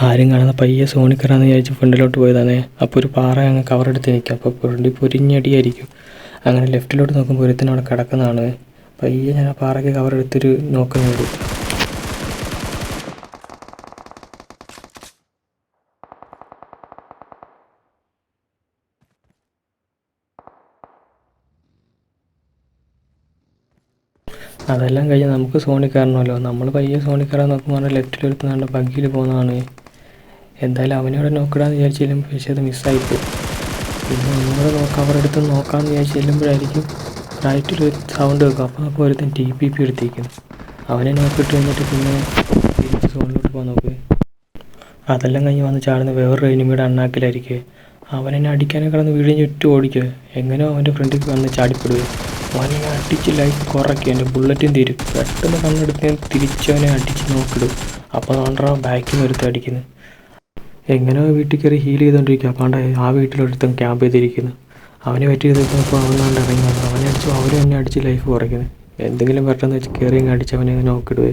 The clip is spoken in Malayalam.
ആരും കാണാതെ പയ്യെ സോണിൽ കയറാമെന്ന് വിചാരിച്ച് ഫ്രണ്ടിലോട്ട് പോയതാണ്. അപ്പോൾ ഒരു പാറ അങ്ങ് കവറെടുത്ത് നിൽക്കും. അപ്പോൾ പൊരിഞ്ഞടിയായിരിക്കും. അങ്ങനെ ലെഫ്റ്റിലോട്ട് നോക്കുമ്പോൾ ഒരുത്തനവിടെ കിടക്കുന്നതാണ്. പയ്യെ ഞാൻ ആ പാറയ്ക്ക് കവറെടുത്തൊരു നോക്കുന്നത്. അതെല്ലാം കഴിഞ്ഞ് നമുക്ക് സോണിൽ കയറണമല്ലോ. നമ്മൾ പയ്യെ സോണിൽ കയറാൻ നോക്കുമ്പോൾ ലെഫ്റ്റിലൊരുത്തുന്നുണ്ട് ബഗ്ഗിൽ പോകുന്നതാണ്. എന്തായാലും അവനോട് നോക്കിടാന്ന് വിചാരിച്ച് ചെല്ലുമ്പോൾ പക്ഷേ അത് മിസ്സായിപ്പോയി. പിന്നെ ഒന്നുകൂടെ കവറെടുത്ത് നോക്കാമെന്ന് വിചാരിച്ച് ചെല്ലുമ്പോഴായിരിക്കും റൈറ്റിലൊരു സൗണ്ട് വെക്കും. അപ്പോൾ ഒരുത്തൻ TPP എടുത്തിരിക്കുന്നു. അവനെ നോക്കിയിട്ട് വന്നിട്ട് പിന്നെ തിരിച്ച് സോണിലോട്ട് പോകാൻ നോക്കുക. അതെല്ലാം കഴിഞ്ഞ് വന്ന് ചാടുന്ന വേറൊരു എനിമിയുടെ അണ്ണാക്കിലായിരിക്കുക. അവനെന്നെ അടിക്കാനെ കിടന്ന് വീടിന് ചുറ്റും ഓടിക്കുക. എങ്ങനെയോ അവൻ്റെ ഫ്രണ്ടിൽ വന്ന് ചാടിപ്പെടുക. അവനെ അടിച്ച് ലൈഫ് കുറയ്ക്കുക. എൻ്റെ ബുള്ളറ്റും തീരും. പെട്ടെന്ന് കണ്ണെടുത്ത് ഞാൻ തിരിച്ചവനെ അടിച്ച് നോക്കിടും. അപ്പോൾ അതുകൊണ്ടാണ് ബാക്കിൽ നിന്ന് ഒരുത്തം അടിക്കുന്നത്. എങ്ങനെയോ വീട്ടിൽ കയറി ഹീൽ ചെയ്തുകൊണ്ടിരിക്കുക. അപ്പോൾ ആ വീട്ടിലൊരുത്തം ക്യാമ്പ് ചെയ്തിരിക്കുന്നു. അവനെ പറ്റി ചെയ്തപ്പോൾ അവനാണ്ട് ഇറങ്ങി വന്നു. അവനെ അടിച്ചു. അവരും എന്നെ അടിച്ച് ലൈഫ് കുറയ്ക്കുന്നത്. എന്തെങ്കിലും പെട്ടെന്ന് വെച്ച് കയറി അടിച്ച് അവനെ നോക്കിടുക.